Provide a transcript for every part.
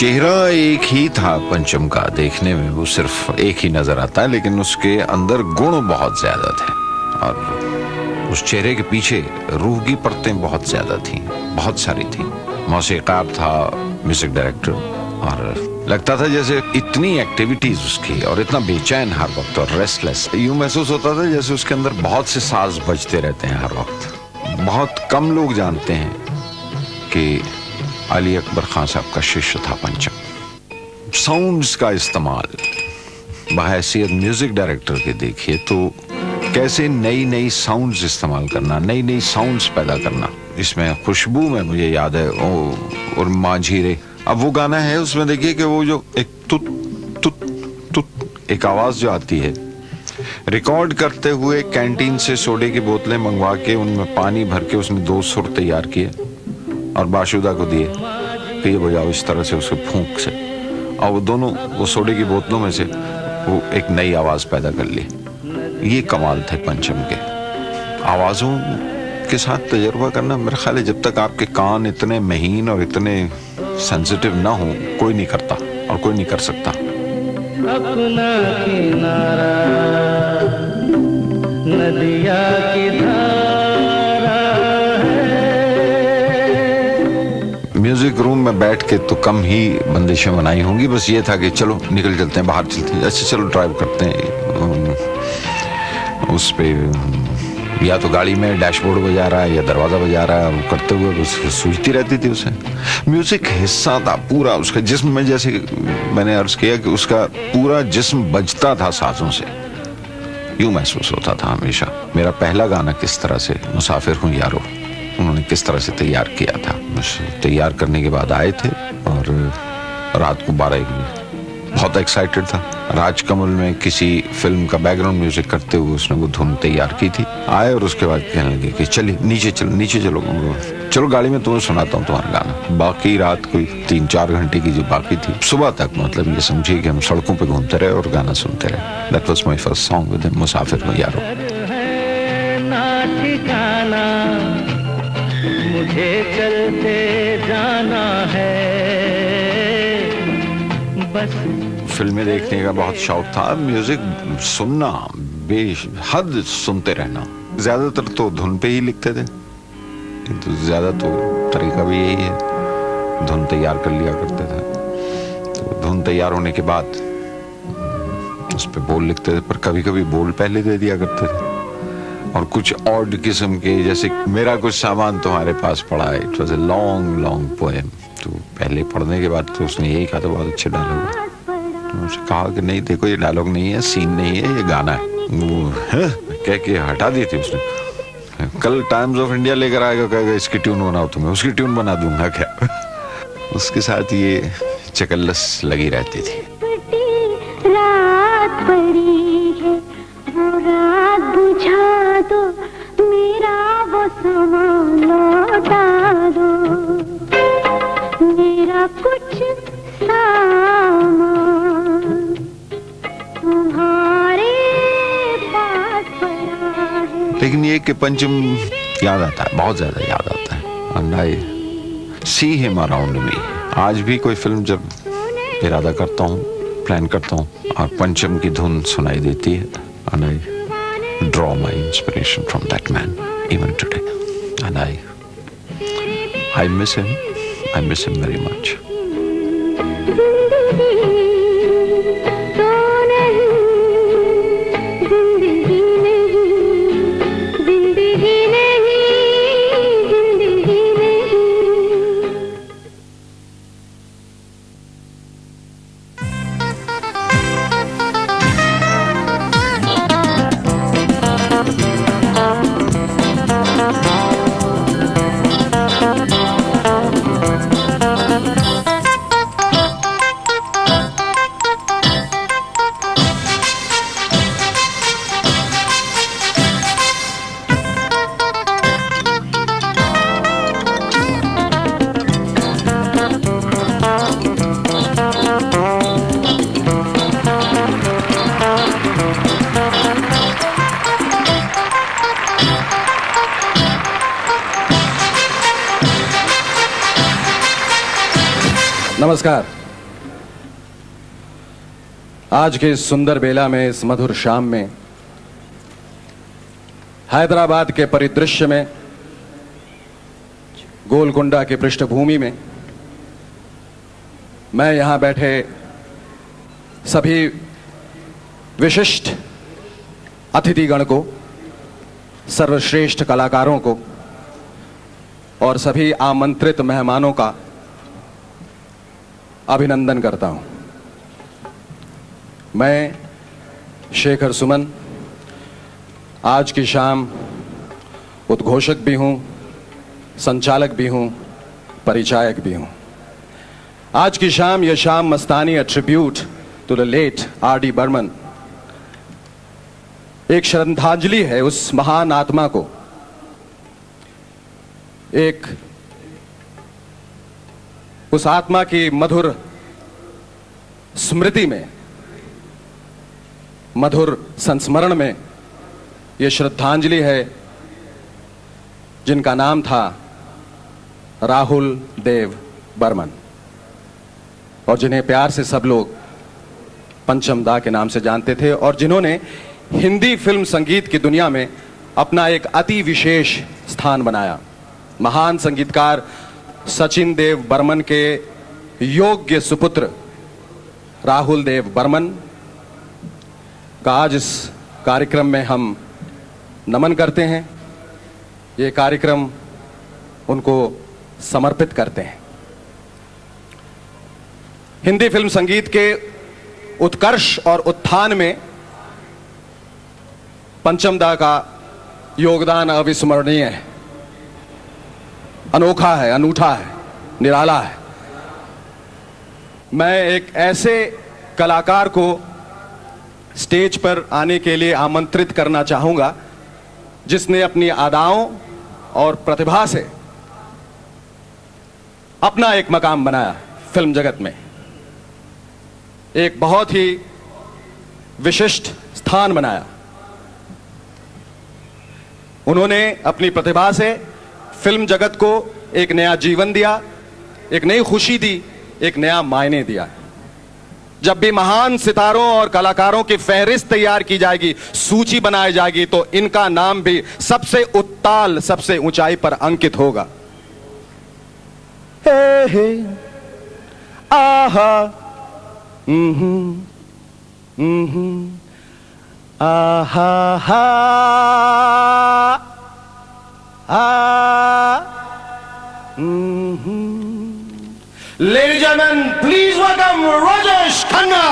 चेहरा एक ही था पंचम का, देखने में वो सिर्फ एक ही नजर आता है, लेकिन उसके अंदर गुण बहुत ज्यादा थे और उस चेहरे के पीछे रूह की परतें बहुत ज्यादा थीं, बहुत सारी थीं। मौसीकार था, म्यूजिक डायरेक्टर, और लगता था जैसे इतनी एक्टिविटीज उसकी और इतना बेचैन हर वक्त और रेस्टलेस, यूं महसूस होता था जैसे उसके अंदर बहुत से साज बजते रहते हैं हर वक्त। बहुत कम लोग जानते हैं कि अली अकबर खान साहब का शिष्य था पंचम। साउंड्स का इस्तेमाल बहैसियत म्यूजिक डायरेक्टर के देखिए तो कैसे नई नई साउंड्स इस्तेमाल करना, नई नई साउंड्स पैदा करना। इसमें खुशबू में मुझे याद है और माझी रे, अब वो गाना है उसमें देखिए कि वो जो एक तुत तुत तुत एक आवाज जो आती है, रिकॉर्ड करते हुए कैंटीन से सोडे की बोतलें मंगवा के उनमें पानी भर के उसने 2 सुर तैयार किए और बाशुदा को दिए कि ये बजाओ इस तरह से, उसके फूंक से, और वो दोनों वो सोडे की बोतलों में से वो एक नई आवाज पैदा कर ली। ये कमाल थे पंचम के। आवाजों के साथ तजुर्बा करना, मेरा ख्याल है जब तक आपके कान इतने महीन और इतने सेंसिटिव ना हो, कोई नहीं करता और कोई नहीं कर सकता। अपना किनारा नदिया की धारा है। म्यूजिक रूम में बैठ के तो कम ही बंदिशें बनाई होंगी, बस ये था कि चलो निकल चलते हैं, बाहर चलते हैं, अच्छा चलो ड्राइव करते हैं। उस पे या तो गाड़ी में डैशबोर्ड बजा रहा है या दरवाजा बजा रहा है, वो करते हुए बस सूझती रहती थी उसे। म्यूजिक हिस्सा था पूरा उसका जिस्म में, जैसे मैंने अर्ज किया कि उसका पूरा जिस्म बजता था साजों से। यूं महसूस होता था हमेशा। मेरा पहला गाना किस तरह से, मुसाफिर हूँ यारो, उन्होंने किस तरह से तैयार किया था। तैयार करने के बाद आए थे और रात को 12-1 बजे बहुत एक्साइटेड था। राजकमल में किसी फिल्म का बैकग्राउंड म्यूजिक करते हुए उसने वो धुन तैयार की थी। आए और उसके बाद कहने लगे कि चलिए नीचे चलो, नीचे चलो, चलो गाड़ी में तुम्हें सुनाता हूँ तुम्हारा गाना। बाकी रात कोई 3-4 घंटे की जो बाकी थी, सुबह तक मतलब ये समझिए कि हम सड़कों पे घूमते रहे और गाना सुनते रहे। That was my first song with him, मुसाफिर हूँ यारो। मुझे चलते जाना है बस। फिल्में देखने का बहुत शौक था, म्यूजिक सुनना, बेहद सुनते रहना। ज्यादातर तो धुन पे ही लिखते थे, किंतु ज्यादा तो तरीका भी यही है, धुन तैयार कर लिया करते थे। तो धुन तैयार होने के बाद उस पे बोल लिखते थे, पर कभी कभी बोल पहले दे दिया करते थे। और कुछ ऑड किस्म के, जैसे मेरा कुछ सामान तुम्हारे पास पड़ा है, it was a long long poem. तो पहले पढ़ने के बाद तो उसने यही कहा था बहुत अच्छे डायलॉग। तो उसने कहा कि नहीं देखो ये डायलॉग नहीं है, सीन नहीं है, ये गाना है। कह के हटा दी थी उसने। कल टाइम्स ऑफ इंडिया लेकर आएगा, कहेगा इसकी ट्यून बनाओ, तुम्हें उसकी ट्यून बना दूंगा क्या। उसके साथ ये चकल्लस लगी रहती थी। रात पड़ी है, वो रात बुझा दो, मेरा वो सामान लौटा दो, मेरा कुछ सामान तुम्हारे पास पड़ा है। लेकिन ये कि पंचम याद आता है, बहुत ज्यादा याद आता है। And I see him around me। आज भी कोई फिल्म जब इरादा करता हूँ, प्लान करता हूँ और पंचम की धुन सुनाई देती है, and I draw my inspiration from that man even today, and I miss him, I miss him very much। नमस्कार, आज के इस सुंदर बेला में, इस मधुर शाम में, हैदराबाद के परिदृश्य में, गोलकुंडा की पृष्ठभूमि में, मैं यहां बैठे सभी विशिष्ट अतिथिगण को, सर्वश्रेष्ठ कलाकारों को और सभी आमंत्रित मेहमानों का अभिनंदन करता हूं। मैं शेखर सुमन आज की शाम उद्घोषक भी हूं, संचालक भी हूं, परिचायक भी हूं। आज की शाम, यह शाम मस्तानी a tribute to the late R D. Burman, एक श्रद्धांजलि है उस महान आत्मा को, एक उस आत्मा की मधुर स्मृति में, मधुर संस्मरण में यह श्रद्धांजलि है, जिनका नाम था राहुल देव बर्मन और जिन्हें प्यार से सब लोग पंचम दा के नाम से जानते थे और जिन्होंने हिंदी फिल्म संगीत की दुनिया में अपना एक अति विशेष स्थान बनाया। महान संगीतकार सचिन देव बर्मन के योग्य सुपुत्र राहुल देव बर्मन का आज इस कार्यक्रम में हम नमन करते हैं। ये कार्यक्रम उनको समर्पित करते हैं। हिंदी फिल्म संगीत के उत्कर्ष और उत्थान में पंचम दा का योगदान अविस्मरणीय है, अनोखा है, अनूठा है, निराला है। मैं एक ऐसे कलाकार को स्टेज पर आने के लिए आमंत्रित करना चाहूंगा जिसने अपनी अदाओं और प्रतिभा से अपना एक मकाम बनाया फिल्म जगत में, एक बहुत ही विशिष्ट स्थान बनाया। उन्होंने अपनी प्रतिभा से फिल्म जगत को एक नया जीवन दिया, एक नई खुशी दी, एक नया मायने दिया। जब भी महान सितारों और कलाकारों की फहरिस्त तैयार की जाएगी, सूची बनाई जाएगी, तो इनका नाम भी सबसे उत्ताल, सबसे ऊंचाई पर अंकित होगा। हे हे आहा आहा हा Ladies and gentlemen, please welcome Rajesh Khanna.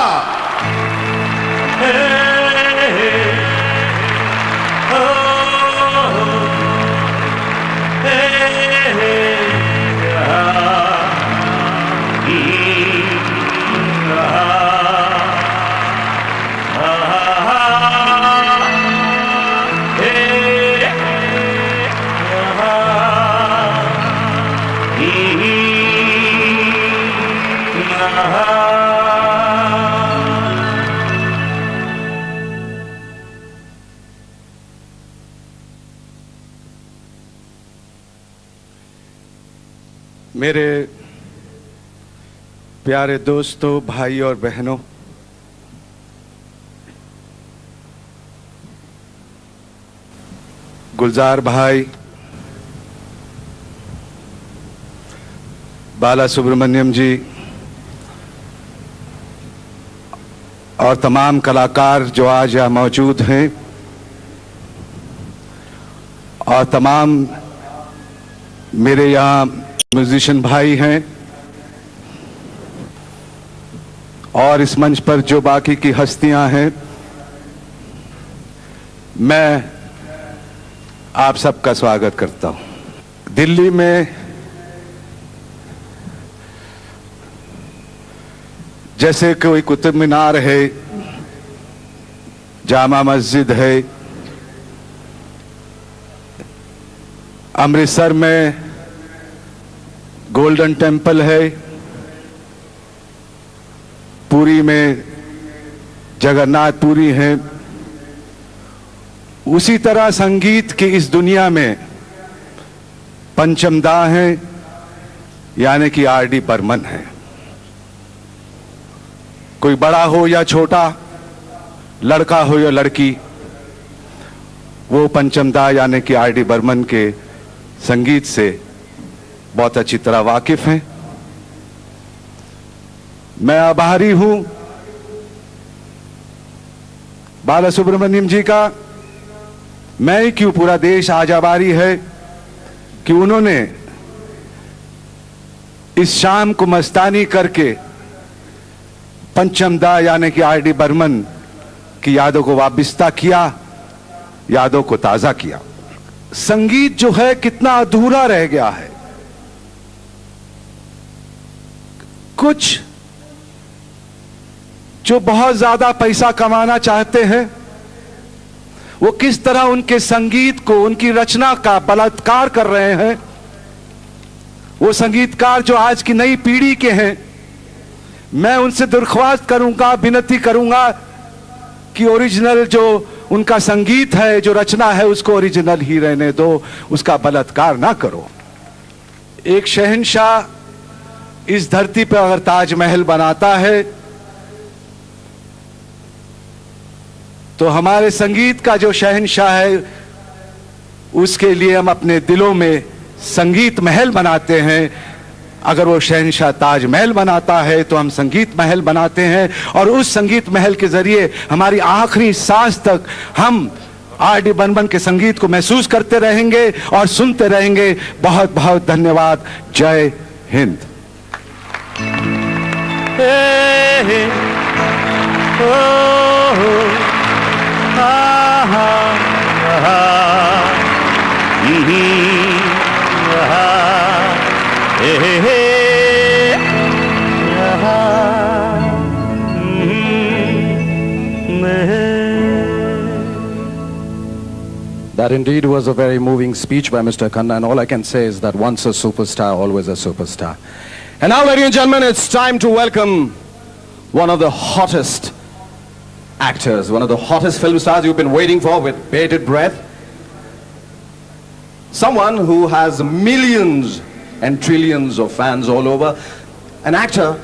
मेरे प्यारे दोस्तों, भाई और बहनों, गुलजार भाई, बाला सुब्रमण्यम जी और तमाम कलाकार जो आज यहाँ मौजूद हैं और तमाम मेरे यहाँ म्यूजिशियन भाई हैं और इस मंच पर जो बाकी की हस्तियां हैं, मैं आप सबका स्वागत करता हूं। दिल्ली में जैसे कोई कुतुब मीनार है, जामा मस्जिद है, अमृतसर में गोल्डन टेम्पल है, पुरी में जगन्नाथपुरी है, उसी तरह संगीत की इस दुनिया में पंचम दा हैं, यानी कि आर.डी. बर्मन है। कोई बड़ा हो या छोटा, लड़का हो या लड़की, वो पंचम दा यानी कि आर डी बर्मन के संगीत से बहुत अच्छी तरह वाकिफ हैं। मैं आभारी हूं बालासुब्रमण्यम जी का। मैं ही क्यों, पूरा देश आज आभारी है कि उन्होंने इस शाम को मस्तानी करके पंचम दा यानी कि आर डी बर्मन की यादों को वाबिस्ता किया, यादों को ताजा किया। संगीत जो है कितना अधूरा रह गया है। कुछ जो बहुत ज्यादा पैसा कमाना चाहते हैं वो किस तरह उनके संगीत को, उनकी रचना का बलात्कार कर रहे हैं। वो संगीतकार जो आज की नई पीढ़ी के हैं, मैं उनसे दरख्वास्त करूंगा, विनती करूंगा कि ओरिजिनल जो उनका संगीत है, जो रचना है, उसको ओरिजिनल ही रहने दो, उसका बलात्कार ना करो। एक शहंशाह इस धरती पर अगर ताजमहल बनाता है तो हमारे संगीत का जो शहंशाह है उसके लिए हम अपने दिलों में संगीत महल बनाते हैं। अगर वो शहंशाह ताजमहल बनाता है तो हम संगीत महल बनाते हैं, और उस संगीत महल के जरिए हमारी आखिरी सांस तक हम आर डी बर्मन के संगीत को महसूस करते रहेंगे और सुनते रहेंगे। बहुत बहुत धन्यवाद। जय Hind. That indeed was a very moving speech by Mr. Khanna, and all I can say is that once a superstar, always a superstar. And now, ladies and gentlemen, it's time to welcome one of the hottest actors, one of the hottest film stars you've been waiting for with bated breath. Someone who has millions and trillions of fans all over. An actor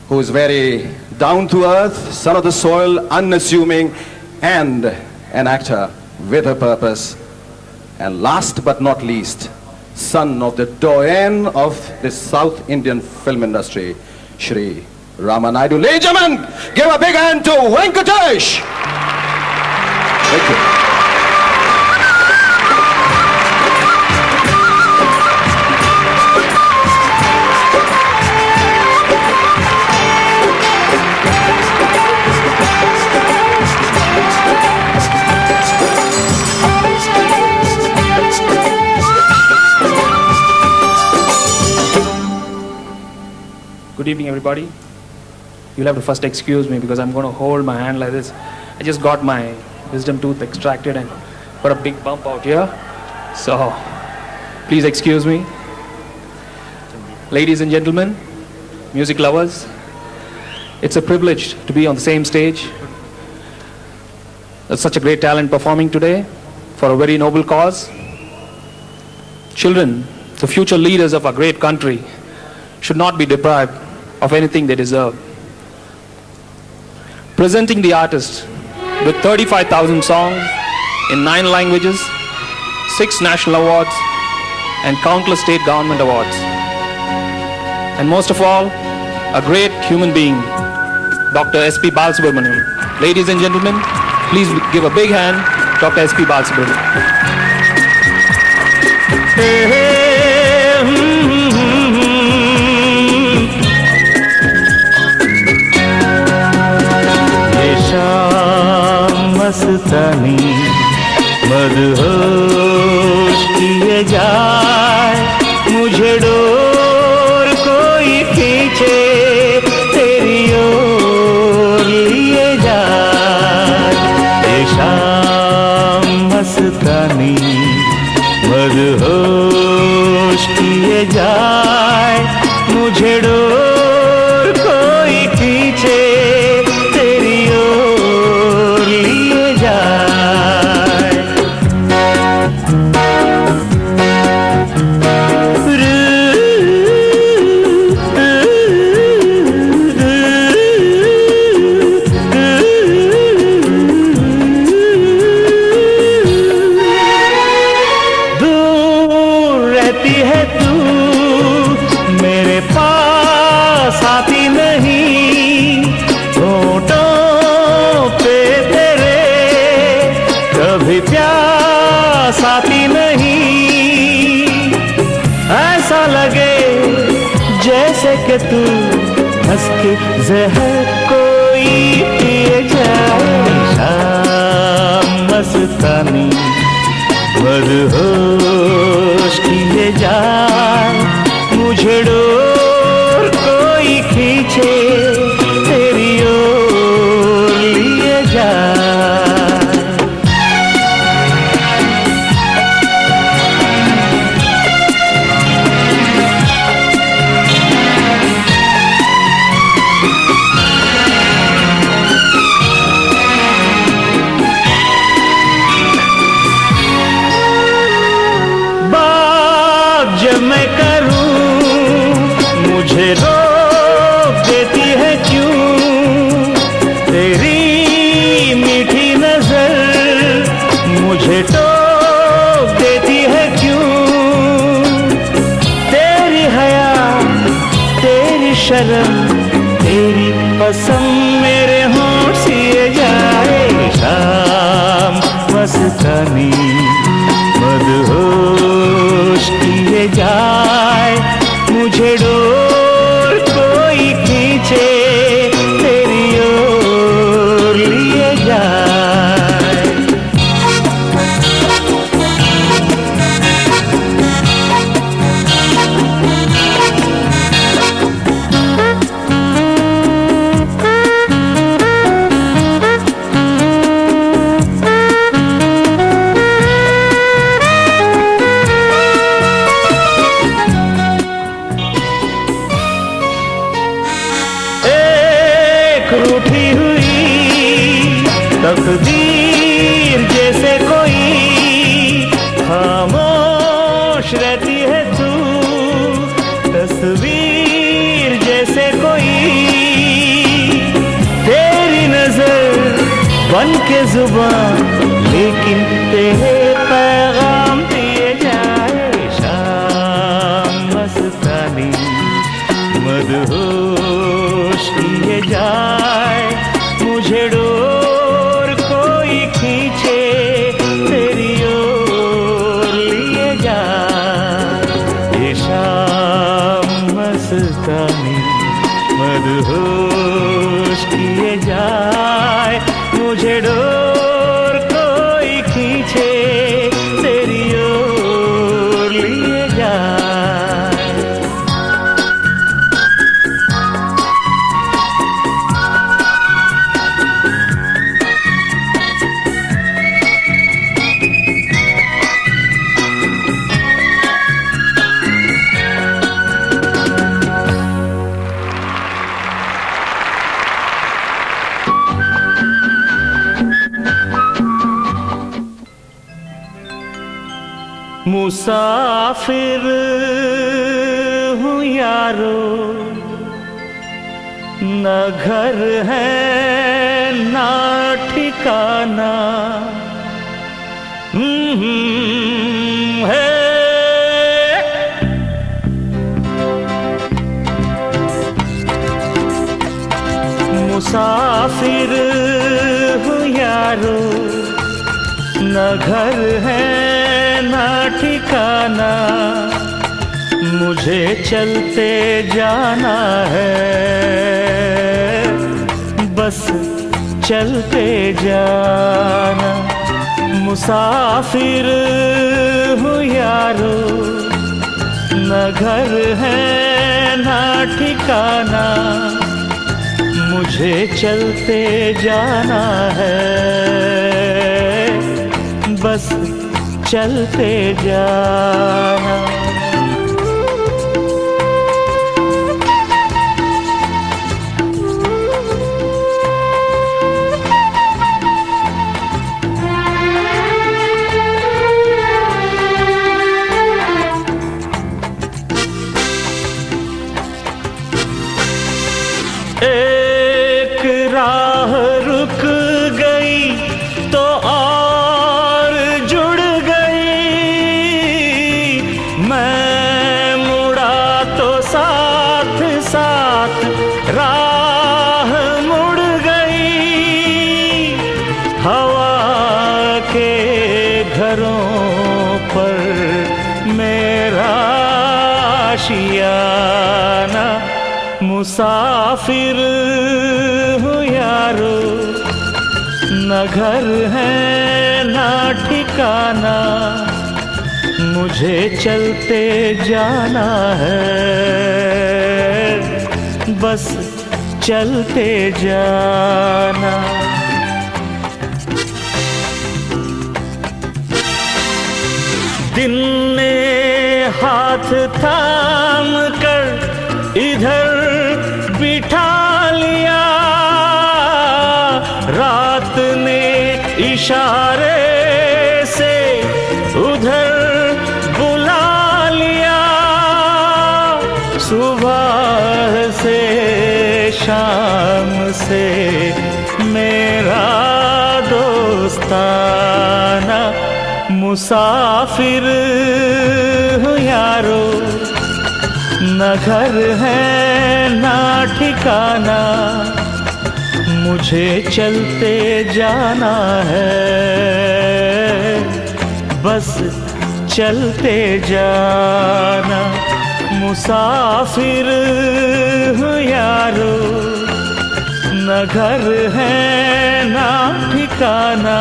who is very down to earth, son of the soil, unassuming, and an actor with a purpose. And last but not least, son of the doyen of the South Indian film industry, Shri Rama Naidu. Ladies and gentlemen, give a big hand to Venkatesh. Thank you. Good evening, everybody. You'll have to first excuse me because I'm going to hold my hand like this. I just got my wisdom tooth extracted and got a big bump out here. So, please excuse me. Ladies and gentlemen, music lovers, it's a privilege to be on the same stage. There's such a great talent performing today for a very noble cause. Children, the future leaders of our great country, should not be deprived of anything they deserve. Presenting the artist with 35,000 songs in 9 languages, 6 national awards, and countless state government awards. And most of all, a great human being, Dr. S.P. Balasubramaniam. Ladies and gentlemen, please give a big hand, Dr. S.P. Balasubramaniam. मस्तानी मदहोश किए जाए, मुझे door कोई खींचे तेरी ओर लिए जाए। ये शाम मस्तानी मदहोश किए जाए, मुझे डोर कोई खींचे तेरी ओर लिए जाए। के तू हंस के जहर कोई पिए जाए शाम मस्तानी मदहोश किए जाए मुझे डोर कोई खींचे तेरी ओर लिए जाए जब मैं करूं मुझे रोक देती है क्यों तेरी मीठी नजर मुझे टोक देती है क्यों तेरी हया तेरी शर्म तेरी कसम मेरे होंठ सिए जाए शाम मस्तानी मदहोश किए जाए मुझे डोर कोई खींचे तेरी ओर लिए जाए रूठी हुई तकदीर जैसे कोई खामोश रहती है तू तस्वीर जैसे कोई तेरी नजर बन के जुबान लेकिन तेरे पैगाम दिए जाए शाम मस्तानी मदहोश किए जाए मुझे डोर कोई खींचे तेरी ओर लिए जाए ये शाम मस्तानी मदहोश किए जाए मुझे डोर कोई खींचे तेरी ओर लिए जाए मुसाफिर हूँ यारो न घर है ना ठिकाना है मुसाफिर हूँ यारो न घर है ना ठिकाना मुझे चलते जाना है बस चलते जाना मुसाफिर हूँ यारो न घर है ना ठिकाना मुझे चलते जाना है बस चलते जाना एक राह रुक गई तो और जुड़ गई मैं मुड़ा तो साथ साथ राह मुड़ गई हवा के घरों पर मेरा आशियाना मुसाफिर हूँ यारो, न घर है ना ठिकाना, मुझे चलते जाना है, बस चलते जाना। दिन ने हाथ थाम कर इधर बिठा लिया, रात ने इशारे से उधर बुला लिया, सुबह से शाम से मेरा दोस्ताना, मुसाफिर हूँ यारो, न घर है ना ठिकाना, मुझे चलते जाना है, बस चलते जाना। मुसाफिर हूँ यारो, न घर है ना ठिकाना,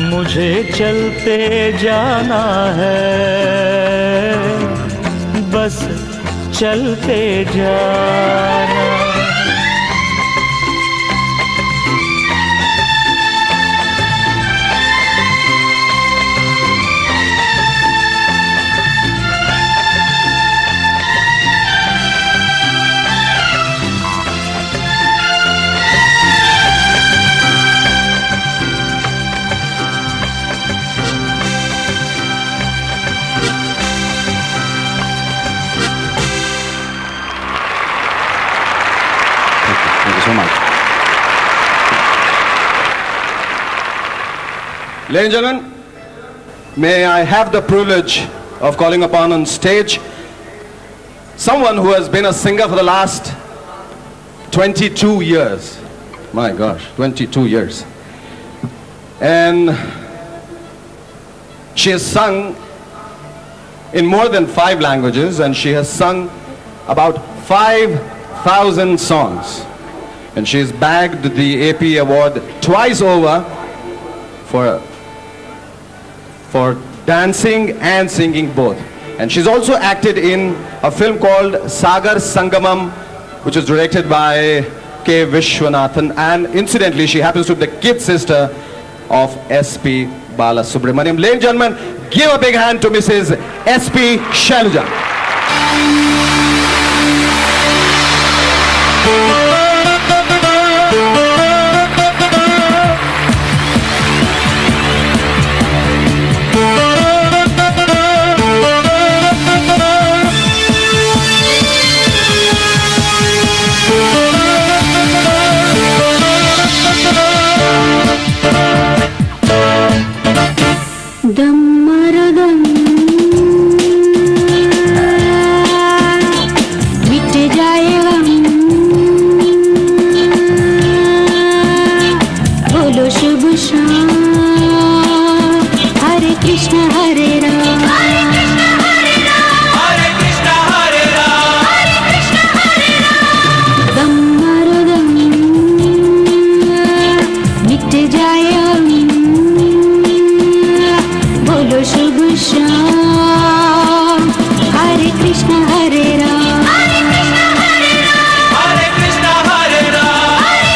मुझे चलते जाना है, बस चलते जाना। Thank you so much. Ladies and gentlemen, may I have the privilege of calling upon on stage someone who has been a singer for the last 22 years. My gosh, 22 years. And she has sung in more than 5 languages, and she has sung about 5,000 songs. And she has bagged the AP award twice over for dancing and singing both. And she's also acted in a film called Sagar Sangamam, which is directed by K. Vishwanathan. And incidentally, she happens to be the kid sister of S.P. Balasubramaniam. Ladies and gentlemen, give a big hand to Mrs. S.P. Shailaja. दम मारो दम, मिट जाए गम, बोलो शुभ शाम, हरे कृष्ण हरे राम, हरे कृष्ण हरे राम, हरे कृष्ण हरे राम, हरे कृष्ण हरे राम। दम मारो दम, मिट जाए गम, बोलो शुभ शाम, हरे कृष्ण हरे राम, हरे कृष्ण हरे राम, हरे कृष्ण हरे राम, हरे कृष्ण हरे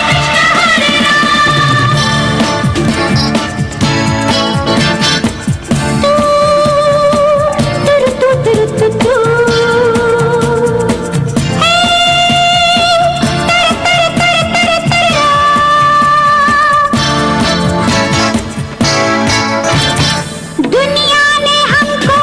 दुनिया ने हमको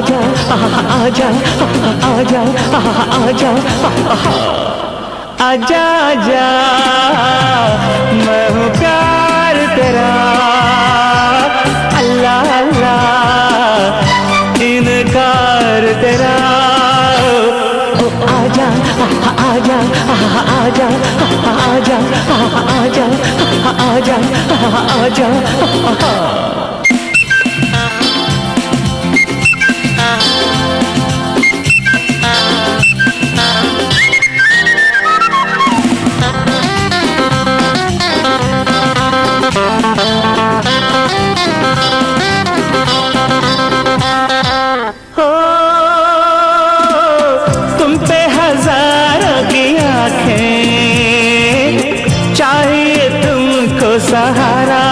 आजा आजा आजा आजा आजा आजा मैं हूँ प्यार तेरा अल्लाह अल्लाह इनकार तेरा ओ आजा आजा आजा आजा आजा आजा आजा तुम पे हजारों की आंखें चाहिए तुमको सहारा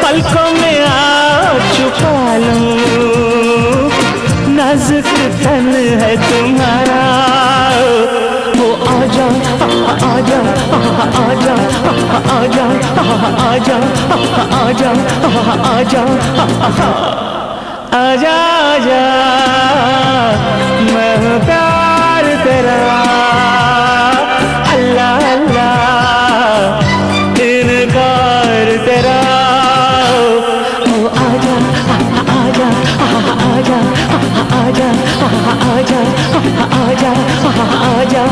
पलकों में आओ छुपा लूं नाजुक तन है तुम्हारा वो आजा आजा आजा आजा आजा आजा आजा आजा आजा मैं हूँ प्यार तेरा अल्लाह अल्लाह इनकार तेरा ओ आजा आजा आजा आजा आजा आजा आजा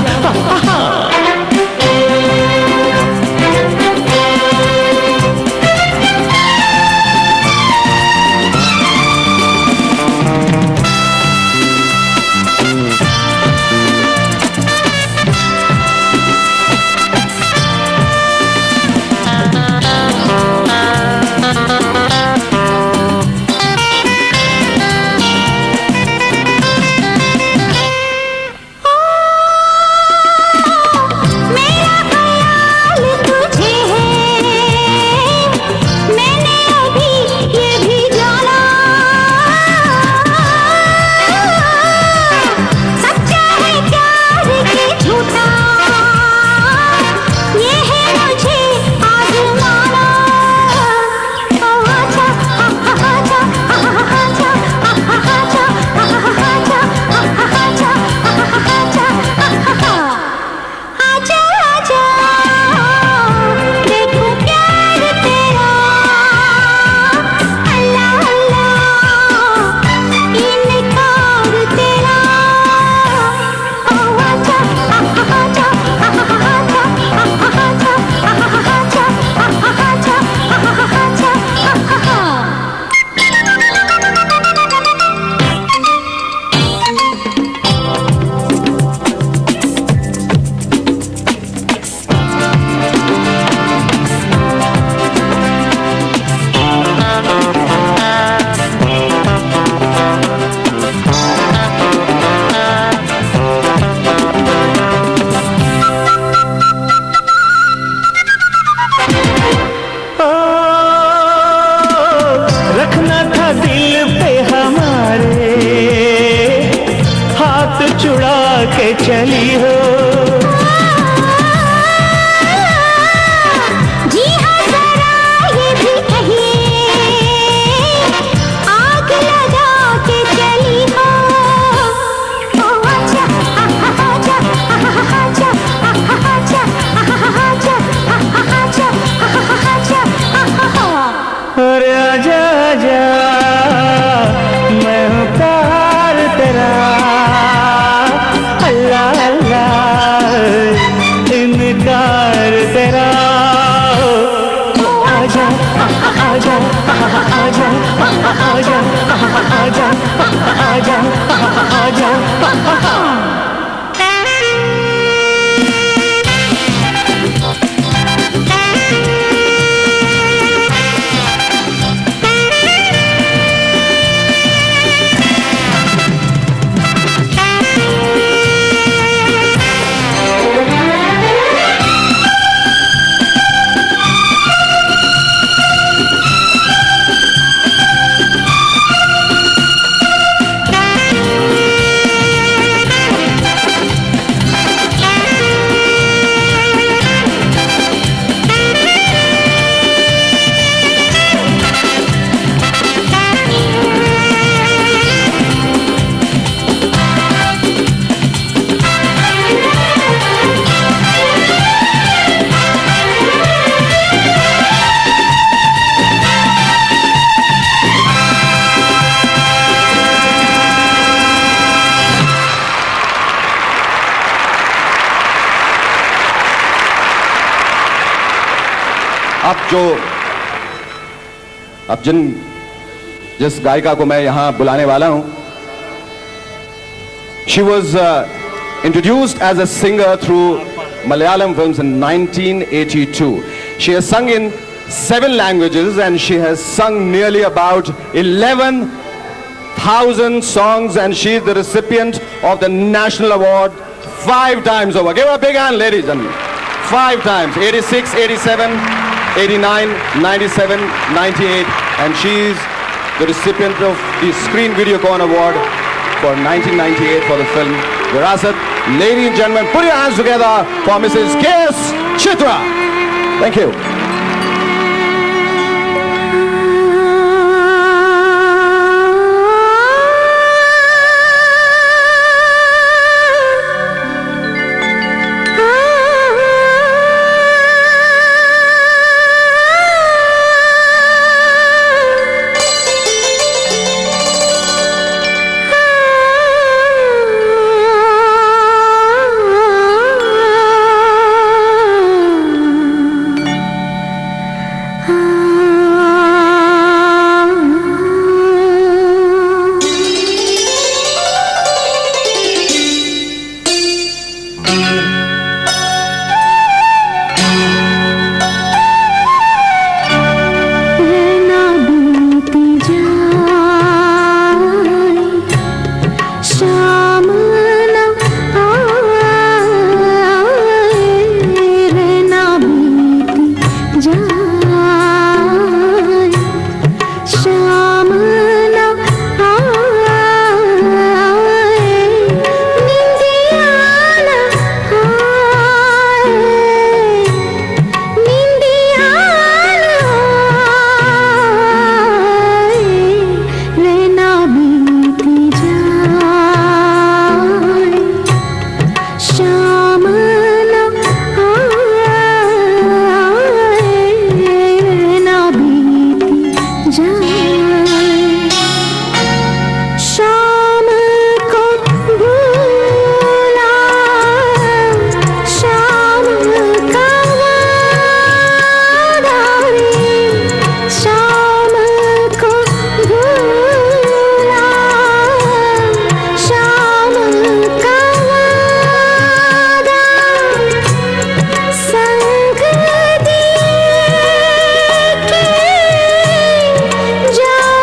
के चली हो जी हाँ जरा ये भी कहिए आग लगा के चली हो ओ आजा आजा आजा आजा आजा आजा अरे आजा आजा मैं हूँ प्यार तेरा अल्लाह अल्लाह अब जिस गायिका को मैं यहां बुलाने वाला हूं, she was introduced as a singer through Malayalam films in 1982. She has sung in 7 languages and she has sung nearly about 11,000 songs, and she is the recipient of the National Award 5 times over. Give her a big hand, ladies and gentlemen. 5 times, 86, 87, 89, 97, 98, and she's the recipient of the Screen Videocon Award for 1998 for the film Virasat. Ladies and gentlemen, put your hands together for Mrs. K.S. Chitra. Thank you. जा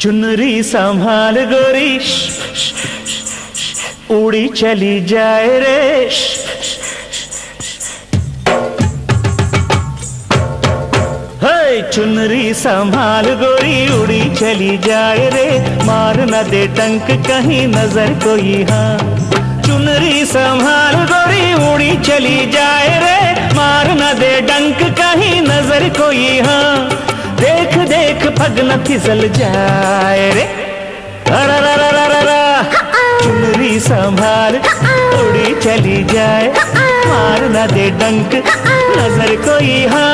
चुनरी संभाल गोरी उड़ी चली जाए रे। चुनरी संभाल गोरी उड़ी चली जाए रे, मार न दे डंक कहीं नजर कोई। हाँ चुनरी संभाल गोरी उड़ी चली जाए रे, मार न दे डंक कहीं नजर कोई। हाँ देख देख पग न फिसल जाए रे। चुनरी संभाल उड़ी चली जाए, मार न दे डंक नजर कोई। हाँ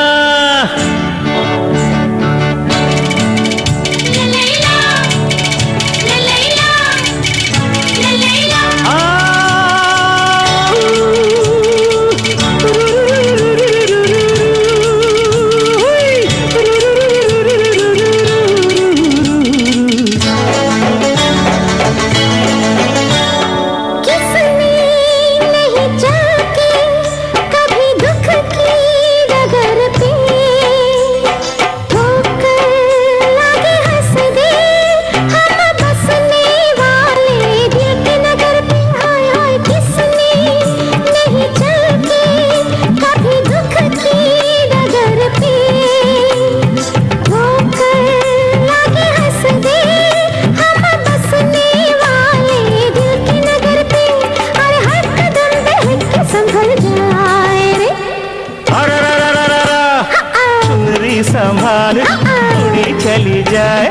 संभाल उड़ी चली जाए,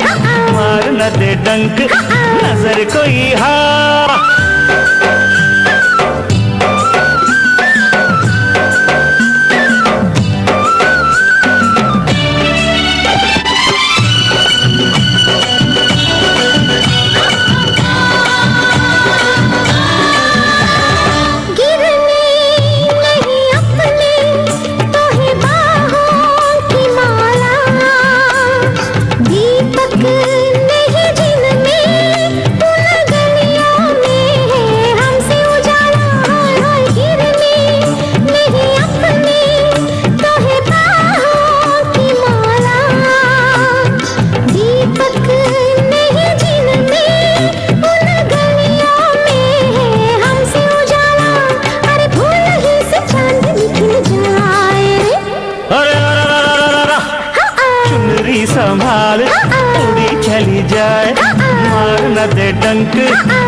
मार न दे डंक नजर कोई। हाँ संभाल उड़ी चली जाए, मार न दे डंक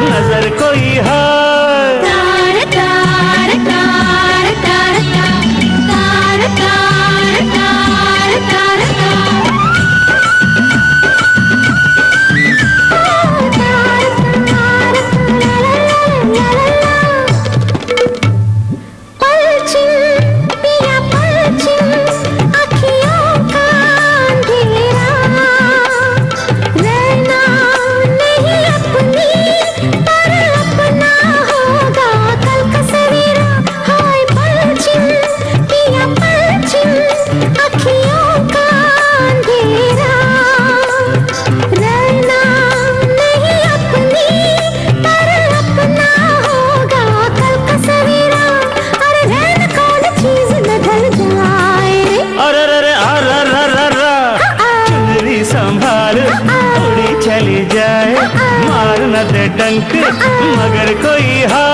नजर कोई। है तार तार तार तार तार तार तार तार चली जाए, मार न दे डंक मगर कोई। है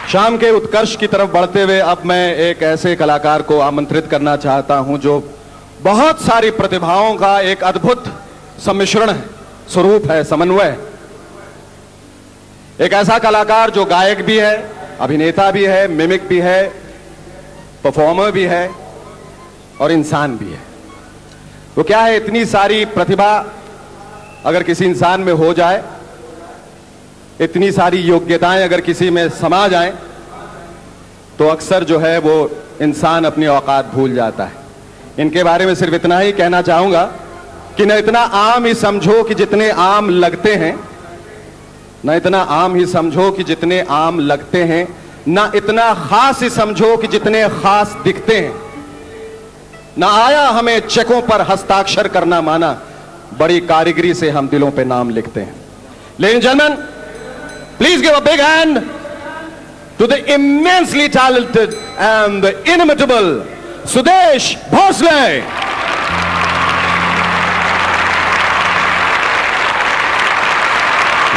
शाम के उत्कर्ष की तरफ बढ़ते हुए अब मैं एक ऐसे कलाकार को आमंत्रित करना चाहता हूं जो बहुत सारी प्रतिभाओं का एक अद्भुत सम्मिश्रण है, स्वरूप है, समन्वय। एक ऐसा कलाकार जो गायक भी है, अभिनेता भी है, मिमिक भी है, परफॉर्मर भी है, और इंसान भी है। वो क्या है, इतनी सारी प्रतिभा अगर किसी इंसान में हो जाए, इतनी सारी योग्यताएं अगर किसी में समा जाएं, तो अक्सर जो है वो इंसान अपनी औकात भूल जाता है। इनके बारे में सिर्फ इतना ही कहना चाहूंगा कि न इतना आम ही समझो कि जितने आम लगते हैं, न इतना आम ही समझो कि जितने आम लगते हैं, न इतना खास ही समझो कि जितने खास दिखते हैं। न आया हमें चेकों पर हस्ताक्षर करना माना, बड़ी कारीगरी से हम दिलों पे नाम लिखते हैं। Ladies and gentleman, please give a big hand to the immensely talented and the inimitable Sudesh Bhosle.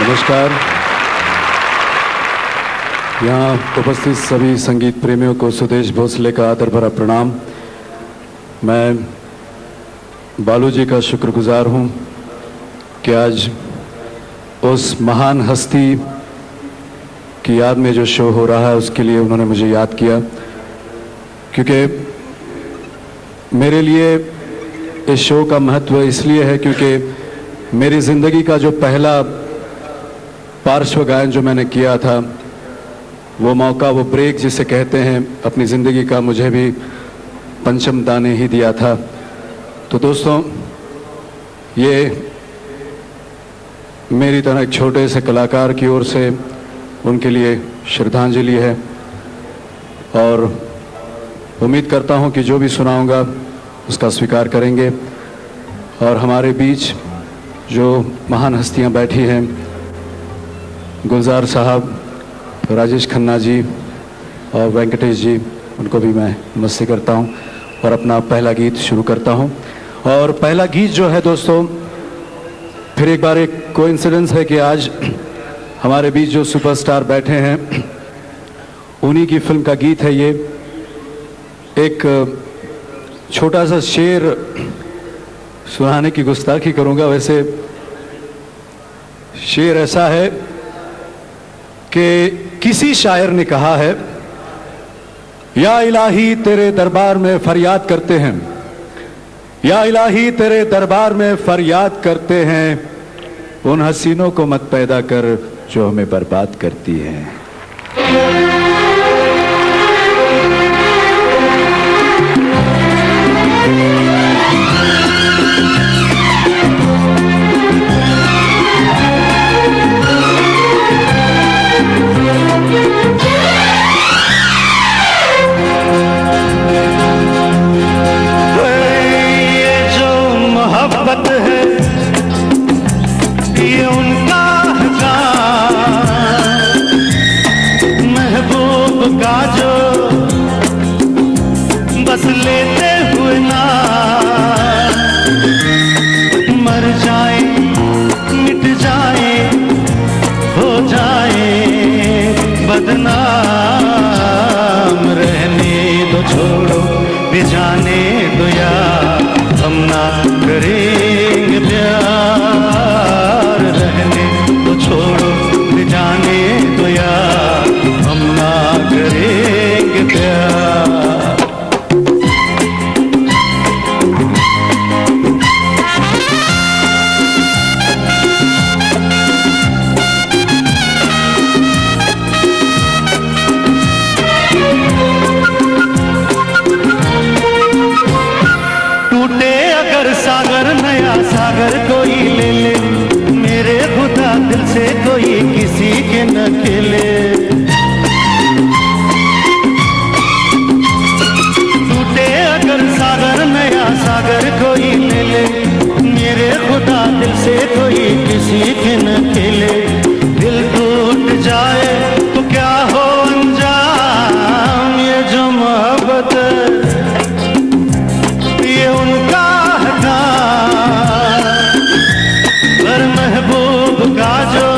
नमस्कार। यहाँ उपस्थित सभी संगीत प्रेमियों को सुदेश भोसले का आदर भरा प्रणाम। मैं बालू जी का शुक्रगुजार हूँ कि आज उस महान हस्ती की याद में जो शो हो रहा है उसके लिए उन्होंने मुझे याद किया, क्योंकि मेरे लिए इस शो का महत्व इसलिए है क्योंकि मेरी ज़िंदगी का जो पहला पार्श्व गायन जो मैंने किया था, वो मौका, वो ब्रेक जिसे कहते हैं अपनी ज़िंदगी का, मुझे भी पंचम दा ने ही दिया था। तो दोस्तों, ये मेरी तरह एक छोटे से कलाकार की ओर से उनके लिए श्रद्धांजलि है और उम्मीद करता हूं कि जो भी सुनाऊंगा उसका स्वीकार करेंगे। और हमारे बीच जो महान हस्तियां बैठी हैं, गुलजार साहब, राजेश खन्ना जी और वेंकटेश जी, उनको भी मैं नमस्ते करता हूं और अपना पहला गीत शुरू करता हूं। और पहला गीत जो है दोस्तों, फिर एक बार एक कोइंसिडेंस है कि आज हमारे बीच जो सुपरस्टार बैठे हैं उन्हीं की फिल्म का गीत है ये। एक छोटा सा शेर सुनाने की गुस्ताखी करूंगा। वैसे शेर ऐसा है कि किसी शायर ने कहा है, या इलाही तेरे दरबार में फरियाद करते हैं, या इलाही तेरे दरबार में फरियाद करते हैं, उन हसीनों को मत पैदा कर जो हमें बर्बाद करती हैं। ये जो मोहब्बत है, ये उनका का जो बस लेते हुए ना मर जाए, मिट जाए, हो जाए बदनाम, रहने दो, छोड़ो भी जाने दो यार, हम ना करेंगे प्यार, रहने दो, छोड़ो भी जाने दो यार, हम ना करेंगे प्यार। टूटे अगर सागर, नया सागर कोई ले ले, मेरे खुदा दिल से कोई किसी के न खेले। सागर कोई ले ले, मेरे खुदा दिल से कोई किसी के न खेले। दिल टूट जाए तो क्या हो अंजाम, ये जो मोहब्बत ये उनका है काम, पर महबूब का जो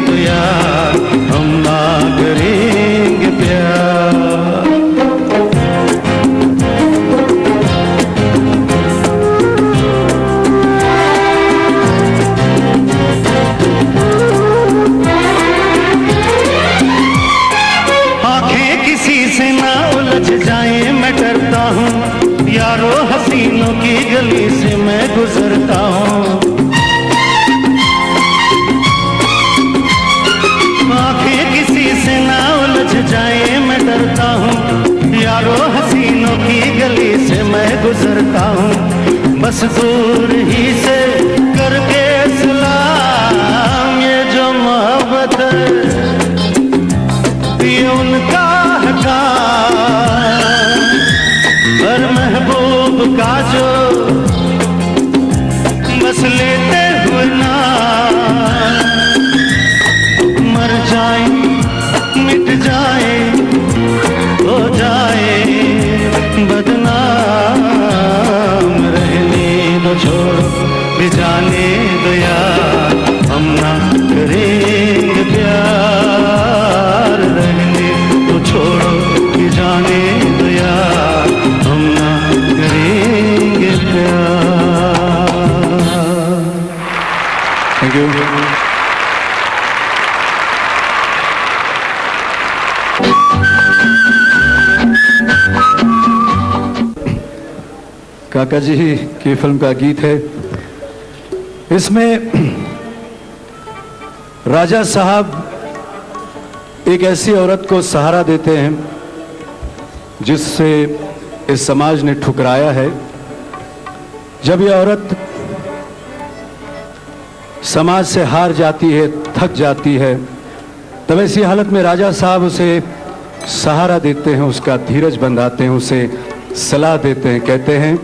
तो यार हम ना करेंगे प्यार। आंखें किसी से ना उलझ जाए मैं डरता हूँ, यारो हसीनों की गली से मैं गुजरता हूँ। आंखें किसी से ना उलझ जाए मैं डरता हूँ, यारो हसीनों की गली से मैं गुजरता हूँ। बस दूर ही से करके सलाम, ये जो मोहब्बत है ये उनका है काम। पर महबूब का जो बस लेते हुए ना मर जाए मिट जाए हो जाए बदनाम, रहने दो छोड़ो भी जाने दो यार हम ना करेंगे प्यार। रहने दो छोड़ो भी जाने दो यार हम ना करेंगे प्यार। Thank you. काका जी की फिल्म का गीत है। इसमें राजा साहब एक ऐसी औरत को सहारा देते हैं जिससे इस समाज ने ठुकराया है। जब यह औरत समाज से हार जाती है, थक जाती है, तब ऐसी हालत में राजा साहब उसे सहारा देते हैं, उसका धीरज बंधाते हैं, उसे सलाह देते हैं। कहते हैं,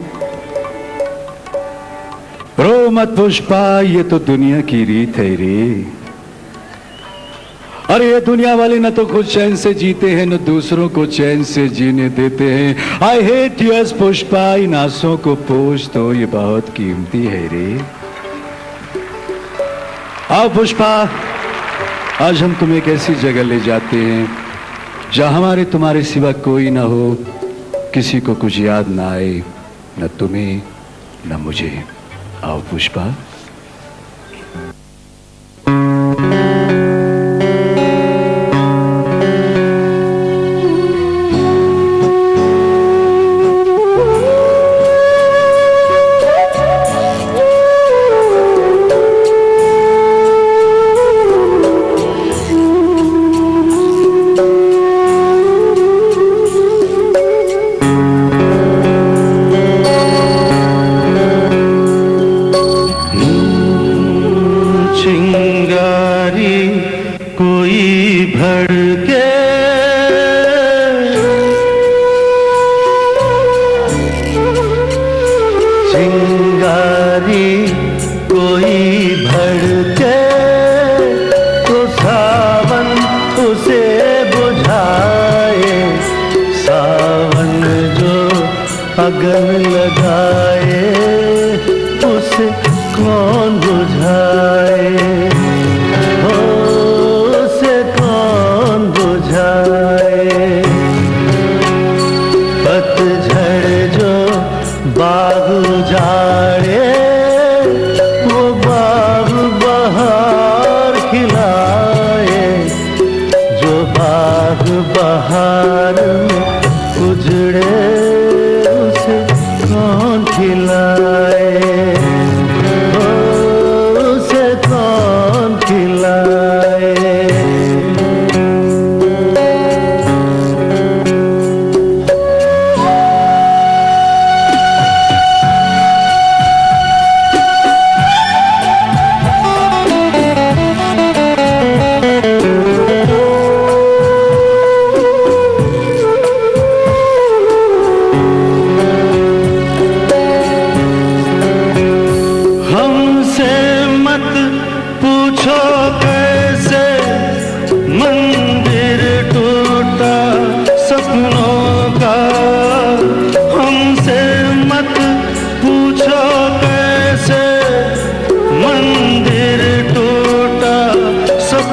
रो मत पुष्पा, ये तो दुनिया की रीत है रे। अरे ये दुनिया वाले न तो खुद चैन से जीते हैं, न दूसरों को चैन से जीने देते हैं। आई हेट टीयर्स पुष्पा, इन आंसुओं को पोंछ दो, ये बहुत कीमती है रे। आओ पुष्पा, आज हम तुम्हें एक ऐसी जगह ले जाते हैं जहां हमारे तुम्हारे सिवा कोई ना हो, किसी को कुछ याद ना आए, न तुम्हें न मुझे। आओ पुष्पा। अगन लगाए उसे कौन बुझाए, हो उसे कौन बुझाए। पतझड़ जो बाग उजाड़े, वो बाग बहार खिलाए। जो बाग बहार में उजड़े,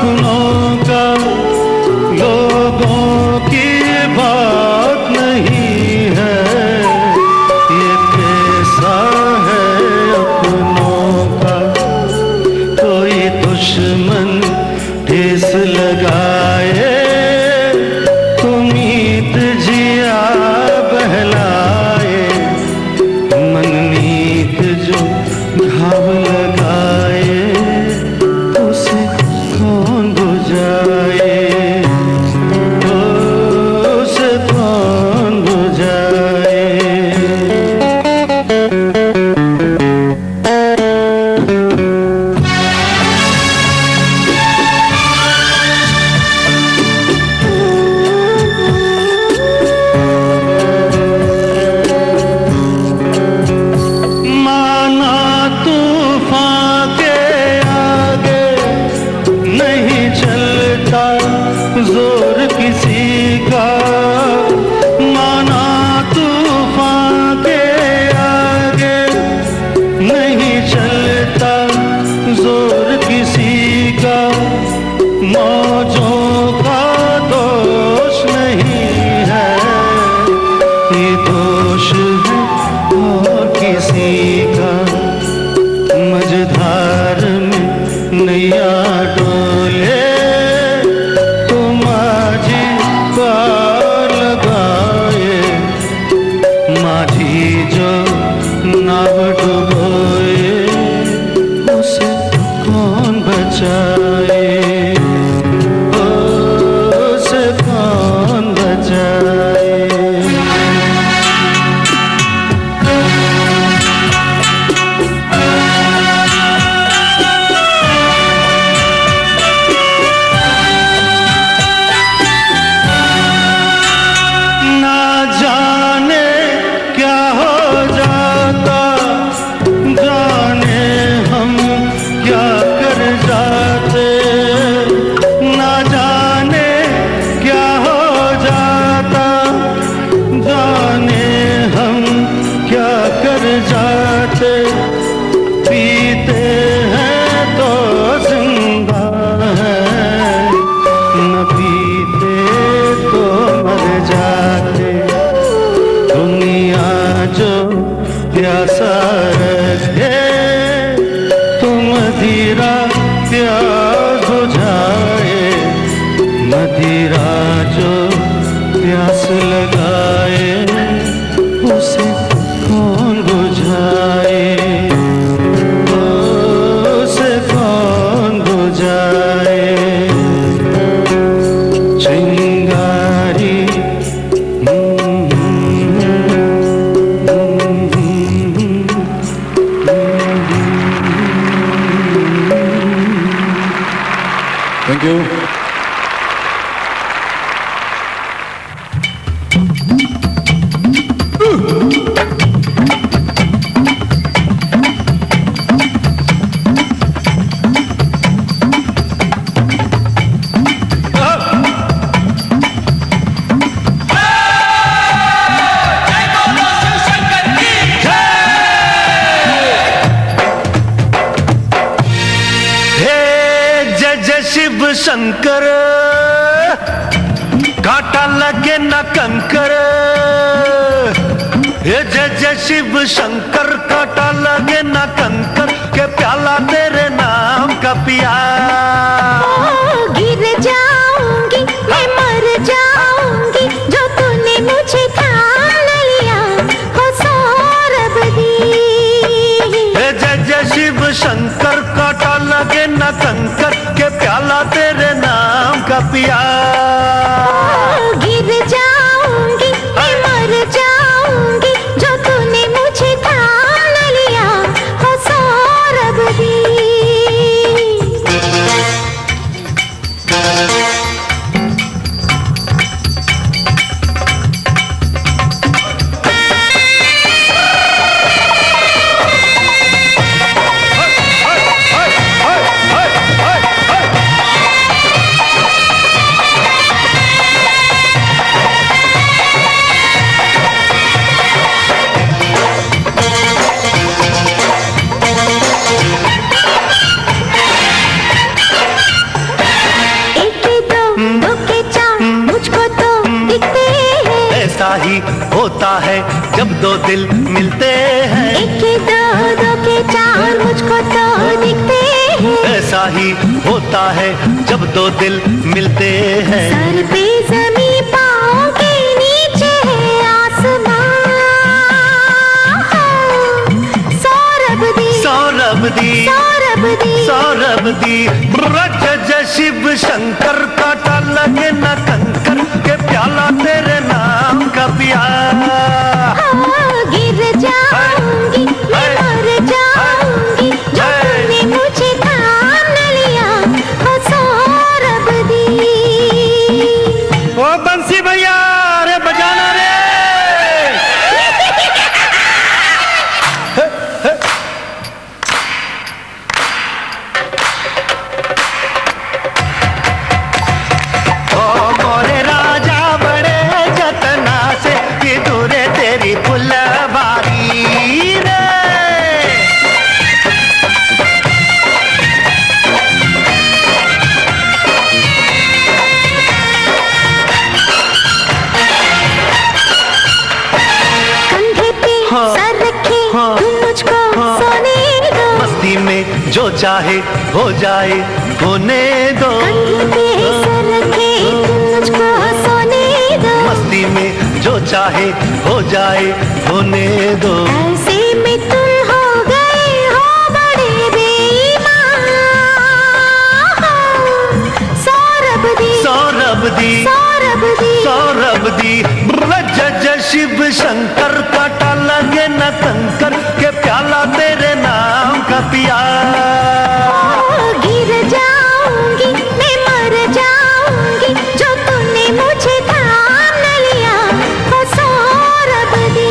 अपनों का लोगों की बात नहीं है, ये कैसा है अपनों का। कोई दुश्मन ठेस लगाए, उम्मीद जिया बहलाए, मनमीत जो घाव लगाए, उसे कौन बुझाए, उसे कौन बुझाए। माना तूफान के आगे नहीं चलता जोर किसी का, माना तूफान के आगे नहीं चलता जोर किसी का, मौजों का दोष नहीं है, ये दोष है और किसी का। मझधार में नैया डोले, तुम माझी पार लगाए, माझी जो नाव डुबोए, उसे कौन बचाए, उसे कौन बचाए। ना जाने क्या हो जाता, जाने हम क्या कर जाते, ना जाने क्या हो जाता, जाने हम क्या कर जाते। पीते हैं तो जिंदा है, न पीते तो मर जाते। दुनिया जो प्यासा रखे, तुम मदिरा प्यास बुझाए, मदिरा जो प्यास लगाए, उसे कौन बुझाए, उसे कौन बुझाए। चिंगारी थैंक यू। शिव शंकर कांटा लगे न कंकर, ये जय जय शिव शंकर कांटा लगे न कंकर, के प्याला तेरे नाम का पिया। गिर जाऊंगी मैं मर जाऊंगी, जो तूने मुझे ठान लिया हो सौरभ दी। ये जय जय शिव शंकर कांटा लगे न कंकर, के प्याला तेरे नाम का पिया। गिर जाऊंगी मैं मर जाऊंगी, जो तूने मुझे ठान लिया हो सौरभ दी। होता है जब दो दिल मिलते हैं। एक के दो के चार मुझको तो दिखते हैं। ऐसा ही होता है जब दो दिल मिलते हैं। सर पे ज़मीं पाँव के नीचे है आसमां। सौरभ दी सौरभ दी सौरभ दी सौरभ दी ब्रज शिव शंकर काटा लगे न कंकर के प्याला तेरे नाम का पिया। गिर जाऊंगी मैं मर जाऊंगी जो तूने मुझे थाम न लिया। हो सौरभ दी। ओ बंसी भैया अरे बजाना रे। सर रखे तुम मुझको सोने दो। मस्ती में जो चाहे हो जाए होने दो। कंधे पे सर रखे तुम मुझको सोने दो। मस्ती में जो चाहे हो जाए होने दो। ऐसे में तुम हो गए हो बड़े बेईमान। सौरभ दी सौरभ दी सौरभ दी सौरभ दी ब्रज शिव शंकर काटा लगे न कंकर के प्याला तेरे नाम का पिया। गिर जाऊंगी मैं मर जाऊंगी जो तूने मुझे थाम न लिया। हो सौरभ दी।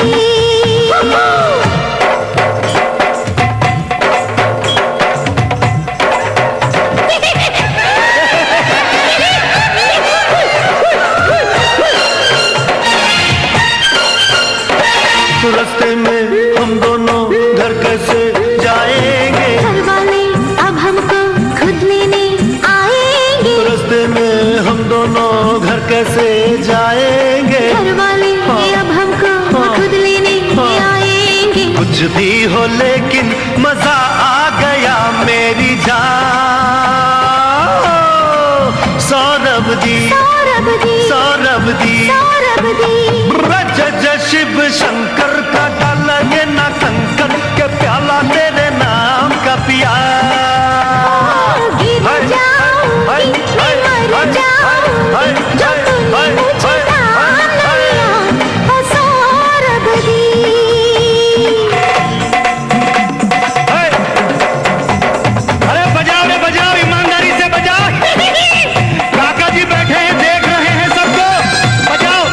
रास्ते में हम दोनों घर कैसे जाएंगे। घर वाले अब हमको खुद लेने आएंगे। रास्ते में हम दोनों घर कैसे जाएंगे। घर वाले अब हमको खुद लेने आएंगे। कुछ भी हो लेकिन मजा आ गया मेरी जान। सौरभ दी सौरभ दी सौरभ दी सौरभ दी ब्रज शिव शंकर का लगे न कंकर के प्याला तेरे नाम का पिया। गिर जाऊंगी मैं मर जाऊंगी जो तूने मुझे थाम न लिया। हो सौरभ दी। अरे बजाओ रे बजाओ ईमानदारी से बजाओ। काका जी बैठे हैं देख रहे हैं सबको बजाओ।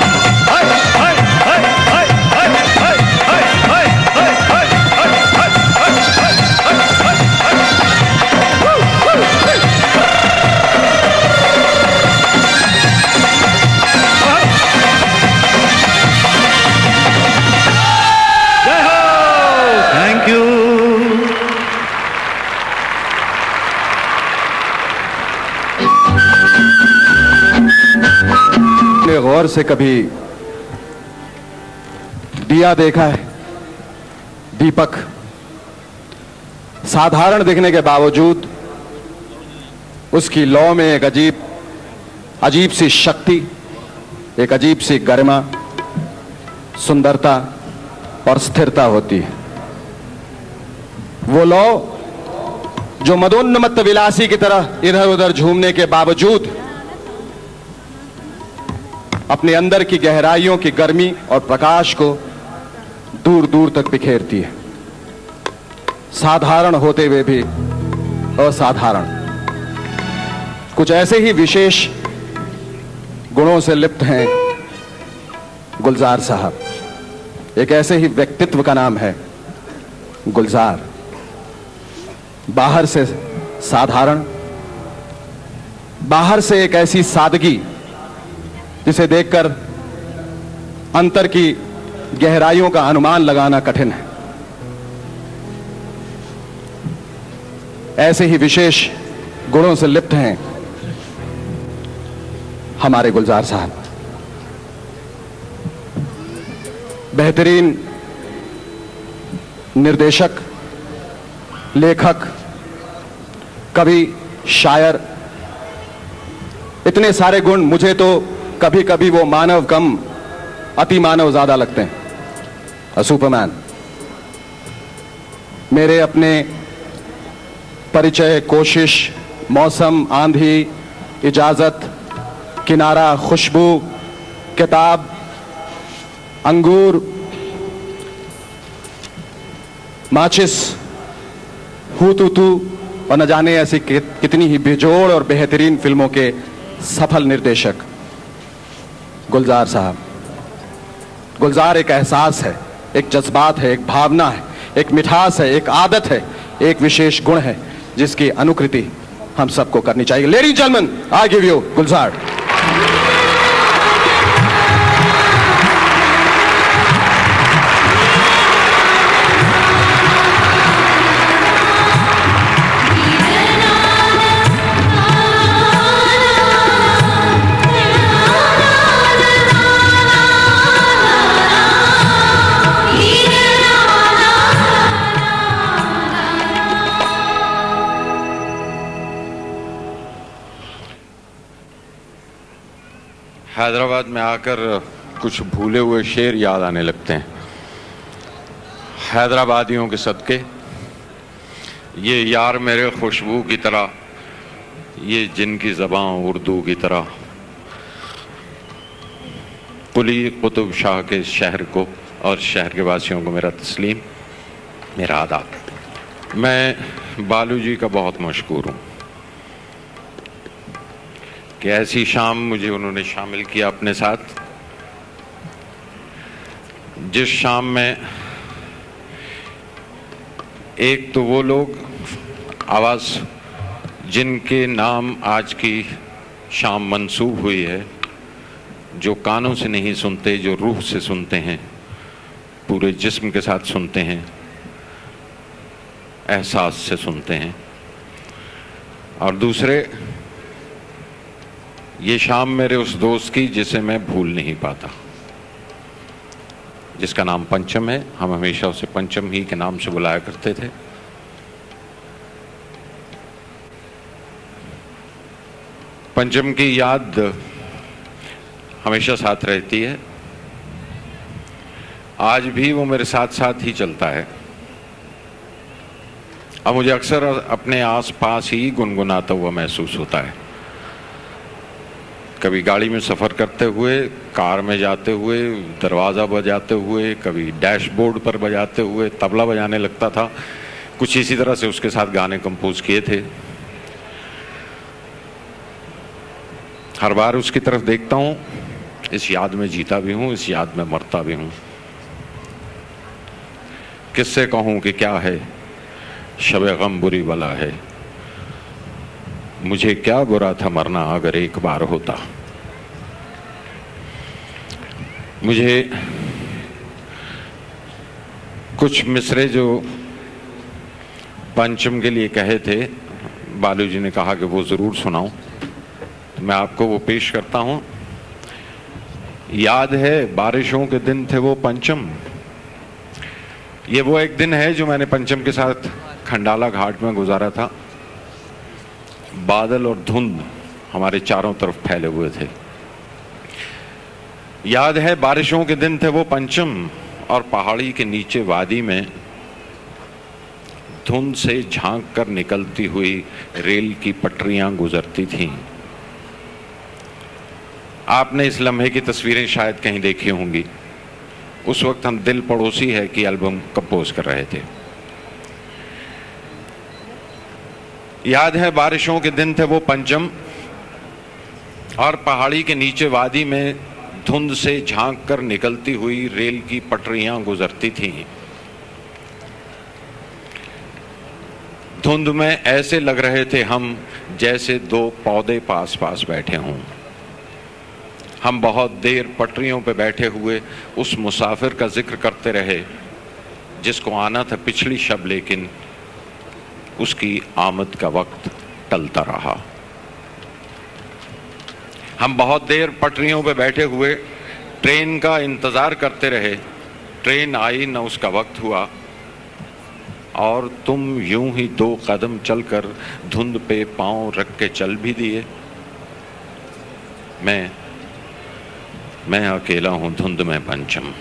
जय हो थैंक यू। ने गौर से कभी दिया देखा है? दीपक साधारण दिखने के बावजूद उसकी लौ में एक अजीब सी शक्ति, एक अजीब सी गरिमा, सुंदरता और स्थिरता होती है। वो लौ जो मदोन्मत्त विलासी की तरह इधर उधर झूमने के बावजूद अपने अंदर की गहराइयों की गर्मी और प्रकाश को दूर दूर तक बिखेरती है। साधारण होते हुए भी असाधारण, कुछ ऐसे ही विशेष गुणों से लिप्त हैं गुलजार साहब। एक ऐसे ही व्यक्तित्व का नाम है गुलजार। बाहर से साधारण, बाहर से एक ऐसी सादगी जिसे देखकर अंतर की गहराइयों का अनुमान लगाना कठिन है। ऐसे ही विशेष गुणों से लिप्त हैं हमारे गुलजार साहब। बेहतरीन निर्देशक, लेखक, कवि, शायर, इतने सारे गुण। मुझे तो कभी कभी वो मानव कम अति मानव ज्यादा लगते हैं, अ सुपरमैन। मेरे अपने परिचय, कोशिश, मौसम, आंधी, इजाजत, किनारा, खुशबू, किताब, अंगूर, माचिस, हू तू तू और न जाने ऐसी कितनी ही बेजोड़ और बेहतरीन फिल्मों के सफल निर्देशक गुलजार साहब। गुलजार एक एहसास है, एक जज्बात है, एक भावना है, एक मिठास है, एक आदत है, एक विशेष गुण है जिसकी अनुकृति हम सबको करनी चाहिए। Ladies and gentleman, I give you Gulzar. Hyderabad में आकर कुछ भूले हुए शेर याद आने लगते हैं। हैदराबादियों के सदके, ये यार मेरे खुशबू की तरह, ये जिनकी ज़बान उर्दू की तरह, कुली कुतुब शाह के शहर को और शहर के वासियों को मेरा तस्लीम, मेरा आदाब। मैं बालू जी का बहुत मशकूर हूँ कि ऐसी शाम मुझे उन्होंने शामिल किया अपने साथ, जिस शाम में एक तो वो लोग आवाज़ जिनके नाम आज की शाम मंसूब हुई है, जो कानों से नहीं सुनते, जो रूह से सुनते हैं, पूरे जिस्म के साथ सुनते हैं, एहसास से सुनते हैं। और दूसरे, ये शाम मेरे उस दोस्त की जिसे मैं भूल नहीं पाता, जिसका नाम पंचम है। हम हमेशा उसे पंचम ही के नाम से बुलाया करते थे। पंचम की याद हमेशा साथ रहती है, आज भी वो मेरे साथ साथ ही चलता है। अब मुझे अक्सर अपने आसपास ही गुनगुनाता हुआ महसूस होता है। कभी गाड़ी में सफ़र करते हुए, कार में जाते हुए, दरवाज़ा बजाते हुए, कभी डैशबोर्ड पर बजाते हुए, तबला बजाने लगता था। कुछ इसी तरह से उसके साथ गाने कंपोज किए थे। हर बार उसकी तरफ देखता हूँ, इस याद में जीता भी हूँ, इस याद में मरता भी हूँ। किससे कहूँ कि क्या है, शबे गम बुरी बला है, मुझे क्या बुरा था मरना अगर एक बार होता। मुझे कुछ मिसरे जो पंचम के लिए कहे थे, बालू जी ने कहा कि वो ज़रूर सुनाऊं, तो मैं आपको वो पेश करता हूं। याद है बारिशों के दिन थे वो पंचम, ये वो एक दिन है जो मैंने पंचम के साथ खंडाला घाट में गुजारा था। बादल और धुंध हमारे चारों तरफ फैले हुए थे। याद है बारिशों के दिन थे वो पंचम, और पहाड़ी के नीचे वादी में धुंध से झांक कर निकलती हुई रेल की पटरियां गुजरती थीं। आपने इस लम्हे की तस्वीरें शायद कहीं देखी होंगी। उस वक्त हम दिल पड़ोसी है कि एल्बम कंपोज कर रहे थे। याद है बारिशों के दिन थे वो पंचम, और पहाड़ी के नीचे वादी में धुंध से झांक कर निकलती हुई रेल की पटरियां गुजरती थीं। धुंध में ऐसे लग रहे थे हम जैसे दो पौधे पास पास बैठे हों। हम बहुत देर पटरियों पर बैठे हुए उस मुसाफिर का जिक्र करते रहे जिसको आना था पिछली शब, लेकिन उसकी आमद का वक्त टलता रहा। हम बहुत देर पटरियों पर बैठे हुए ट्रेन का इंतज़ार करते रहे ट्रेन आई न उसका वक्त हुआ, और तुम यूं ही 2 कदम चलकर धुंध पे पांव रख के चल भी दिए। मैं अकेला हूं धुंध में पंचम।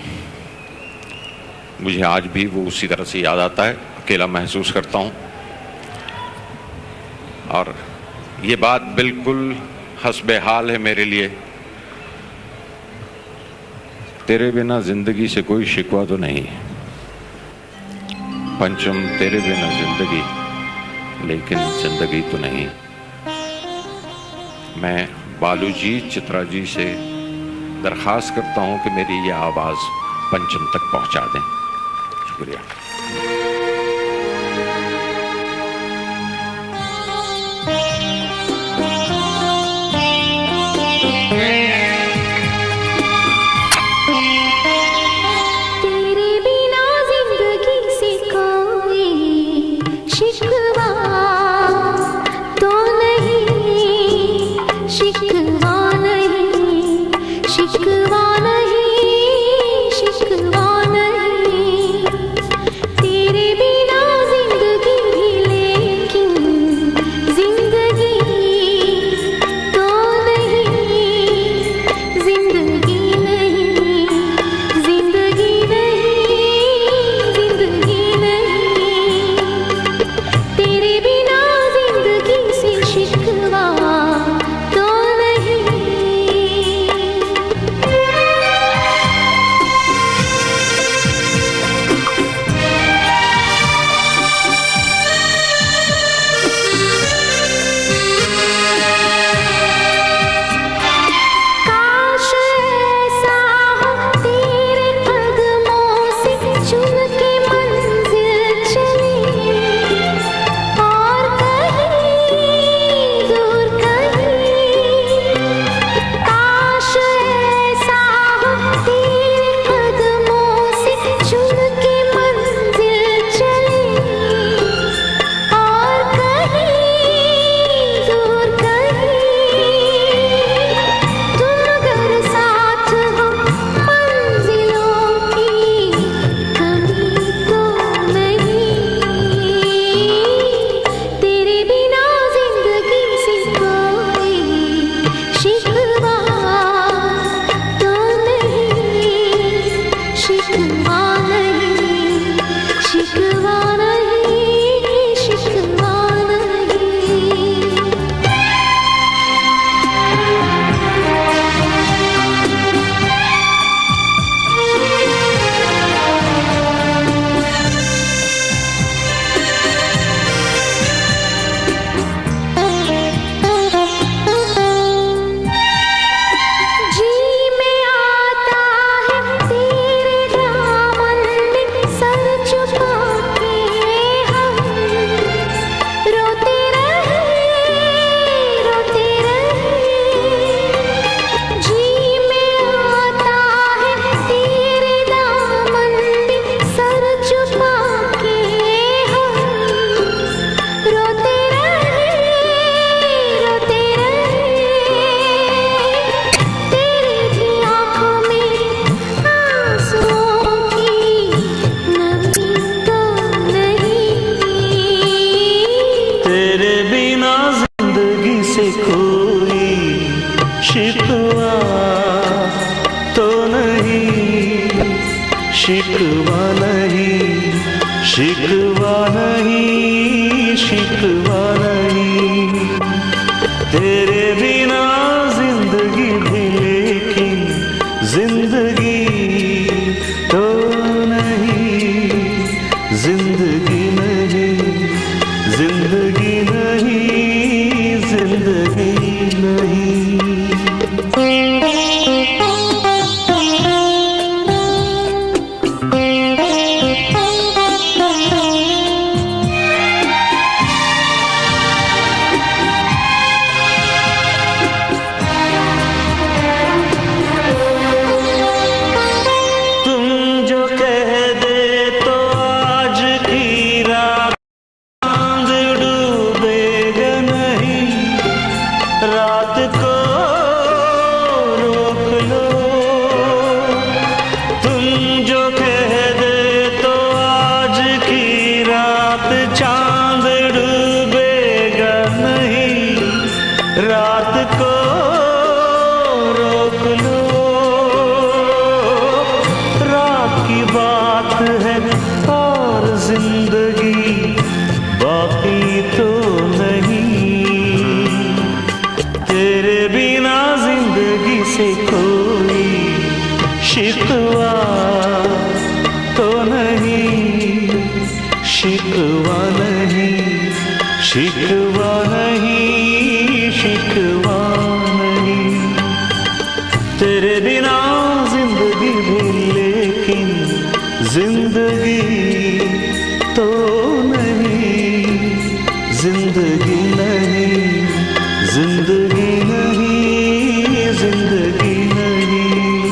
मुझे आज भी वो उसी तरह से याद आता है, अकेला महसूस करता हूं। और ये बात बिल्कुल हस्बे हाल है मेरे लिए। तेरे बिना जिंदगी से कोई शिकवा तो नहीं पंचम, तेरे बिना जिंदगी, लेकिन जिंदगी तो नहीं। मैं बालू जी, चित्रा जी से दरखास्त करता हूं कि मेरी ये आवाज पंचम तक पहुंचा दें। शुक्रिया। तेरे बिना जिंदगी से कोई शिकवा तो नहीं, शिकवा नहीं, शिकवा नहीं, शिकवा नहीं। तेरे बिना जिंदगी भी, लेकिन जिंदगी तो नहीं, जिंदगी नहीं, जिंदगी नहीं, जिंदगी नहीं। तेरे बिना जिंदगी से शिकवा तो नहीं। काश ऐसा हो तेरे कदमों से चुन के मंजिल चले, और कहीं दूर कहीं। काश ऐसा हो तेरे कदमों से चुन के मंजिल चले, और कहीं दूर कहीं। तुम अगर साथ हो मंजिलों की कमी तो नहीं। तेरे बिना जिंदगी से कोई शिकवा तो नहीं, शिकवा नहीं, शिकवा नहीं, शिकवा नहीं। जी में आता है तेरे दामन में सर छुपा के हम, रोते रहे, रोते रहे। जी में आता है तेरे दामन में सर छुपा के हम, रोते रहे, रोते रहे। तेरी भी आँखों में आंसुओं की नमी तो नहीं। तेरे बिना जिंदगी से कोई शिकवा तो नहीं, शिकवा नहीं, शिकवा नहीं, शिकवा नहीं। तेरे बिना जिंदगी भी, लेकिन जिंदगी तो नहीं, जिंदगी नहीं, जिंदगी नहीं, जिंदगी नहीं। से कोई शिकवा तो नहीं, शिकवा नहीं, शिकवा नहीं, शिकवा नहीं। तेरे बिना जिंदगी भी लेकिन जिंदगी तो नहीं, जिंदगी नहीं, जिंदगी नहीं, जिंदगी नहीं।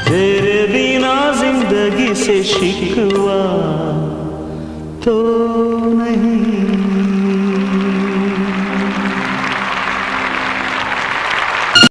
तेरे बिना जिंदगी से शिकवा